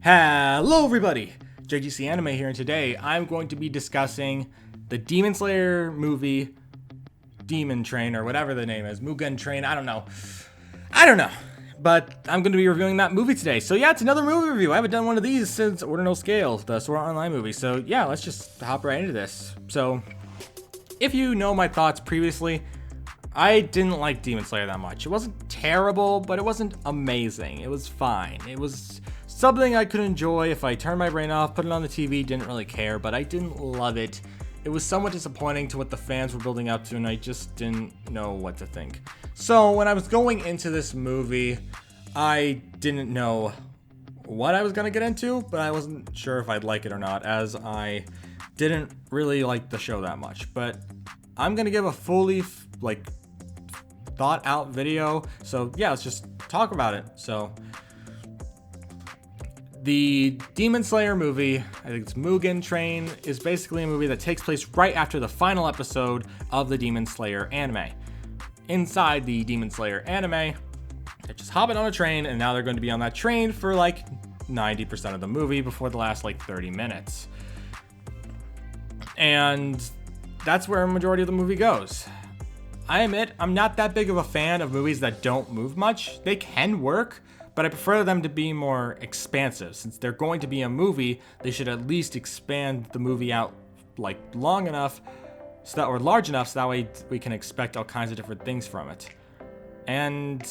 Hello everybody, JGC Anime here, and today I'm going to be discussing the Demon Slayer movie, Demon Train, or whatever the name is, Mugen Train, I don't know, but I'm going to be reviewing that movie today. So yeah, it's another movie review. I haven't done one of these since Order No Scale, the Sword Art Online movie, so yeah, let's just hop right into this. So, if you know my thoughts previously, I didn't like Demon Slayer that much. It wasn't terrible, but it wasn't amazing. It was fine. It was something I could enjoy if I turned my brain off, put it on the TV, didn't really care, but I didn't love it. It was somewhat disappointing to what the fans were building up to, and I just didn't know what to think. So when I was going into this movie, I didn't know what I was going to get into, but I wasn't sure if I'd like it or not, as I didn't really like the show that much. But I'm going to give a fully, thought out video. So yeah, let's just talk about it. So the Demon Slayer movie, I think it's Mugen Train, is basically a movie that takes place right after the final episode of the Demon Slayer anime. Inside the Demon Slayer anime, they're just hopping on a train, and now they're going to be on that train for 90% of the movie before the last 30 minutes. And that's where a majority of the movie goes. I admit, I'm not that big of a fan of movies that don't move much. They can work, but I prefer them to be more expansive. Since they're going to be a movie, they should at least expand the movie out long enough or large enough so that way we can expect all kinds of different things from it. And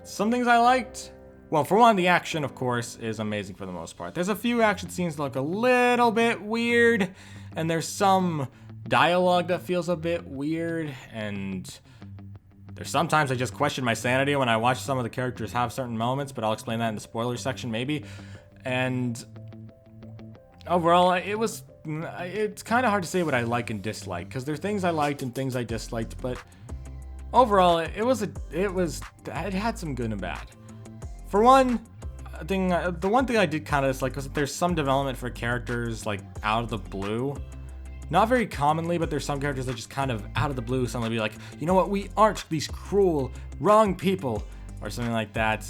some things I liked. Well, for one, the action, of course, is amazing for the most part. There's a few action scenes that look a little bit weird, and there's some dialogue that feels a bit weird, and there's sometimes I just question my sanity when I watch some of the characters have certain moments, but I'll explain that in the spoiler section maybe. And overall, it's kind of hard to say what I like and dislike, because there are things I liked and things I disliked, but overall, it had some good and bad. For one thing, the one thing I did kind of dislike was that there's some development for characters out of the blue. Not very commonly, but there's some characters that just kind of out of the blue suddenly be like, you know what, we aren't these cruel, wrong people, or something like that.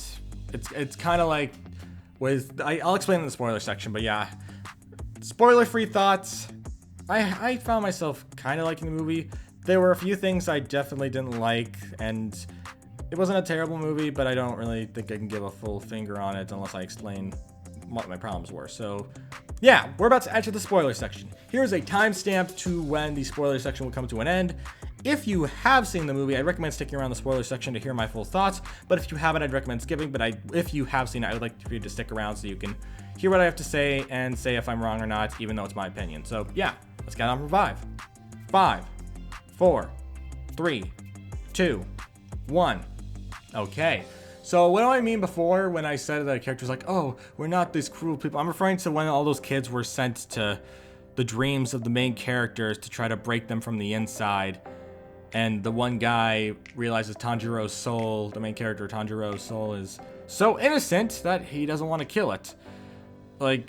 It's kind of like I'll explain in the spoiler section, but yeah. Spoiler-free thoughts. I found myself kind of liking the movie. There were a few things I definitely didn't like, and it wasn't a terrible movie, but I don't really think I can give a full finger on it unless I explain what my problems were. So yeah, we're about to enter the spoiler section. Here's a timestamp to when the spoiler section will come to an end. If you have seen the movie, I'd recommend sticking around the spoiler section to hear my full thoughts, but if you haven't, I'd recommend skipping. But if you have seen it, I would like for you to stick around so you can hear what I have to say and say if I'm wrong or not, even though it's my opinion. So yeah, let's get on for 5, 4, 3, 2, 1. Okay. So what do I mean before when I said that a character's like, oh, we're not these cruel people? I'm referring to when all those kids were sent to the dreams of the main characters to try to break them from the inside. And the one guy realizes Tanjiro's soul, the main character Tanjiro's soul, is so innocent that he doesn't want to kill it. What?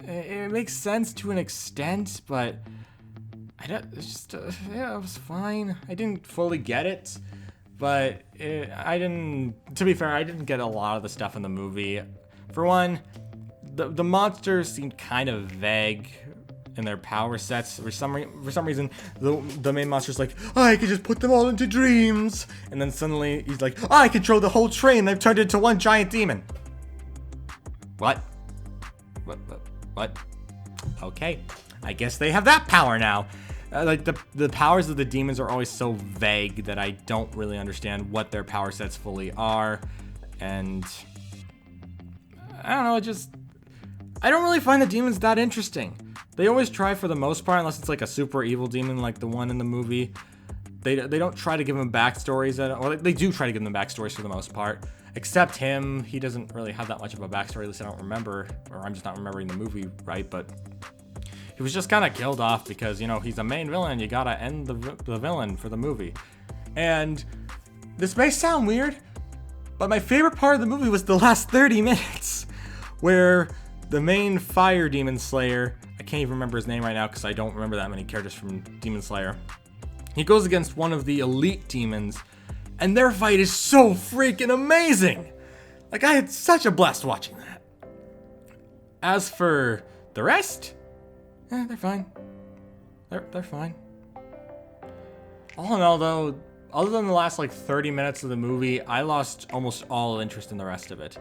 It makes sense to an extent, but it was fine. I didn't fully get it. But to be fair, I didn't get a lot of the stuff in the movie. For one, the monsters seemed kind of vague in their power sets. For some reason, the main monster's like, I can just put them all into dreams. And then suddenly he's like, I control the whole train. They've turned into one giant demon. What? Okay, I guess they have that power now. The powers of the demons are always so vague that I don't really understand what their power sets fully are. And I don't know, I don't really find the demons that interesting. They always try for the most part, unless it's a super evil demon like the one in the movie. They don't try to give them backstories, or they do try to give them backstories for the most part. Except him, he doesn't really have that much of a backstory, at least I don't remember, or I'm just not remembering the movie right, but he was just kind of killed off because, he's a main villain. You gotta end the villain for the movie. And this may sound weird, but my favorite part of the movie was the last 30 minutes, where the main fire demon slayer, I can't even remember his name right now because I don't remember that many characters from Demon Slayer. He goes against one of the elite demons, and their fight is so freaking amazing. Like, I had such a blast watching that. As for the rest, they're fine. They're fine. All in all, though, other than the last like 30 minutes of the movie, I lost almost all interest in the rest of it.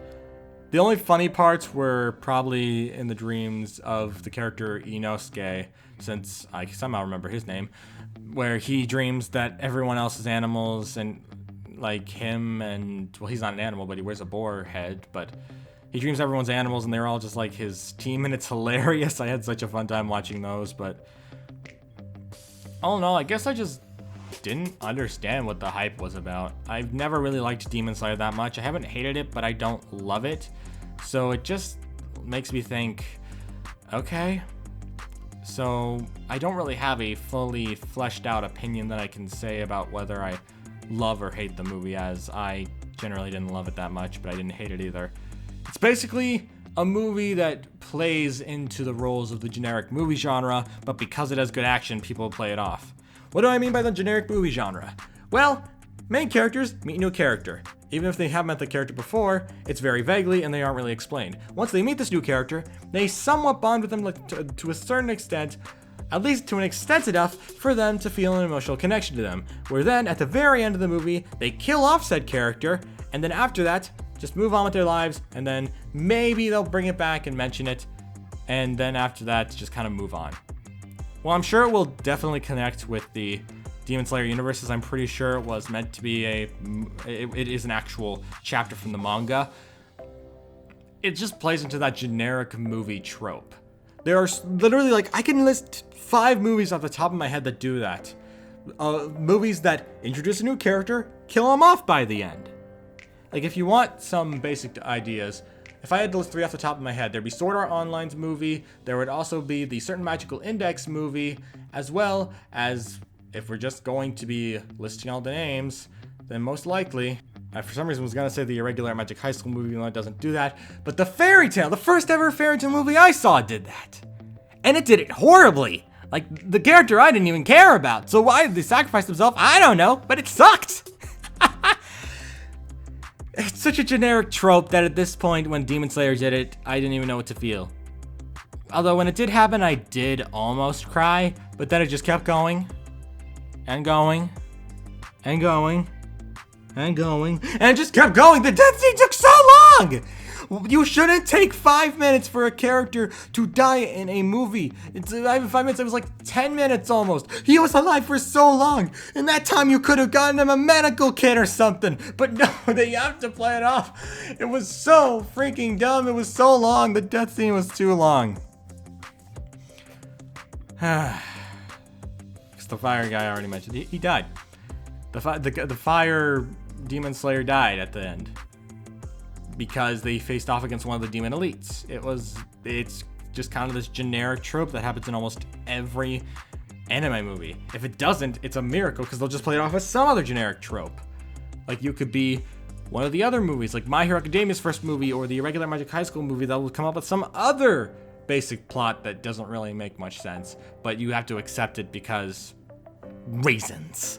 The only funny parts were probably in the dreams of the character Inosuke, since I somehow remember his name, where he dreams that everyone else is animals and like him and, well, he's not an animal, but he wears a boar head, but he dreams everyone's animals and they're all just like his team, and it's hilarious. I had such a fun time watching those, but all in all, I guess I just didn't understand what the hype was about. I've never really liked Demon Slayer that much. I haven't hated it, but I don't love it. So it just makes me think, okay, so I don't really have a fully fleshed out opinion that I can say about whether I love or hate the movie, as I generally didn't love it that much, but I didn't hate it either. It's basically a movie that plays into the roles of the generic movie genre, but because it has good action, people play it off. What do I mean by the generic movie genre? Well, main characters meet new character. Even if they haven't met the character before, it's very vaguely and they aren't really explained. Once they meet this new character, they somewhat bond with them to a certain extent, at least to an extent enough for them to feel an emotional connection to them. Where then, at the very end of the movie, they kill off said character, and then after that, just move on with their lives, and then maybe they'll bring it back and mention it, and then after that, just kind of move on. Well, I'm sure it will definitely connect with the Demon Slayer universe, as I'm pretty sure it was meant to be it is an actual chapter from the manga. It just plays into that generic movie trope. There are literally, like, I can list 5 movies off the top of my head that do that. Movies that introduce a new character, kill them off by the end. Like, if you want some basic ideas, if I had to list 3 off the top of my head, there'd be Sword Art Online's movie, there would also be the Certain Magical Index movie, as well as, if we're just going to be listing all the names, then most likely, I for some reason was gonna say the Irregular Magic High School movie, even though it doesn't do that, but the Fairy Tale, the first ever Fairy Tale movie I saw did that. And it did it horribly. Like, the character I didn't even care about, so why did they sacrifice themselves? I don't know, but it sucked. It's such a generic trope that at this point, when Demon Slayer did it, I didn't even know what to feel. Although when it did happen, I did almost cry, but then it just kept going, and going, and going, and going, and it just kept going. The death scene took so long! You shouldn't take 5 minutes for a character to die in a movie. It's 5 minutes, it was like 10 minutes almost. He was alive for so long. In that time, you could have gotten him a medical kit or something. But no, they have to play it off. It was so freaking dumb. It was so long. The death scene was too long. Because the fire guy I already mentioned, he died. The fire demon slayer died at the end, because they faced off against one of the demon elites. It's just kind of this generic trope that happens in almost every anime movie. If it doesn't, it's a miracle, because they'll just play it off as some other generic trope. Like, you could be one of the other movies, like My Hero Academia's first movie, or the Irregular Magic High School movie, that will come up with some other basic plot that doesn't really make much sense, but you have to accept it because reasons.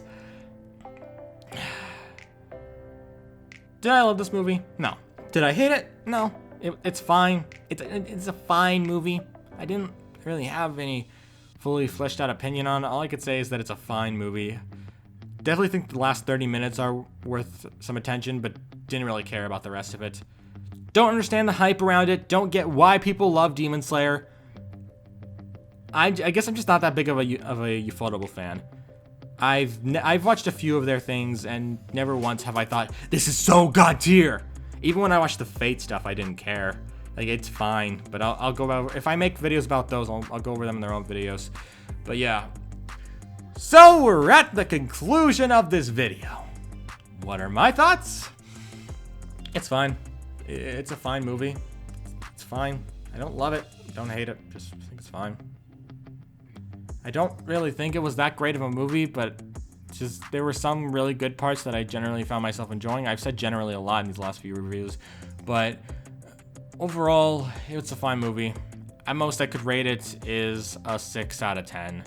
Did I love this movie? No. Did I hate it? No. It's fine. It's a fine movie. I didn't really have any fully fleshed out opinion on it. All I could say is that it's a fine movie. Definitely think the last 30 minutes are worth some attention, but didn't really care about the rest of it. Don't understand the hype around it. Don't get why people love Demon Slayer. I guess I'm just not that big of a Ufotable fan. I've watched a few of their things, and never once have I thought, this is so god tier. Even when I watched the Fate stuff, I didn't care. Like, it's fine, but I'll go over, if I make videos about those, I'll go over them in their own videos. But yeah. So we're at the conclusion of this video. What are my thoughts? It's fine. It's a fine movie. It's fine. I don't love it. Don't hate it. Just think it's fine. I don't really think it was that great of a movie, but just there were some really good parts that I generally found myself enjoying. I've said generally a lot in these last few reviews, but overall, it's a fine movie. At most I could rate it is a 6 out of 10.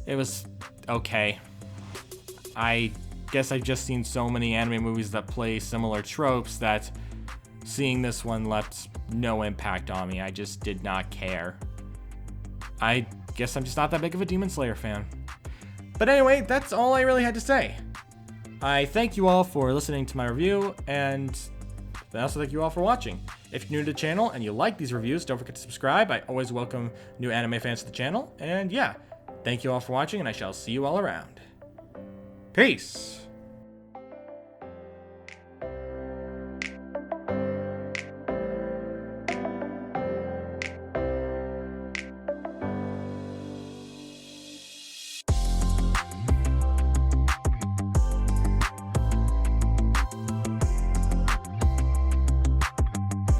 It was okay. I guess I've just seen so many anime movies that play similar tropes that seeing this one left no impact on me. I just did not care. I guess I'm just not that big of a Demon Slayer fan. But anyway, that's all I really had to say. I thank you all for listening to my review, and I also thank you all for watching. If you're new to the channel and you like these reviews, don't forget to subscribe. I always welcome new anime fans to the channel. And yeah, thank you all for watching, and I shall see you all around. Peace!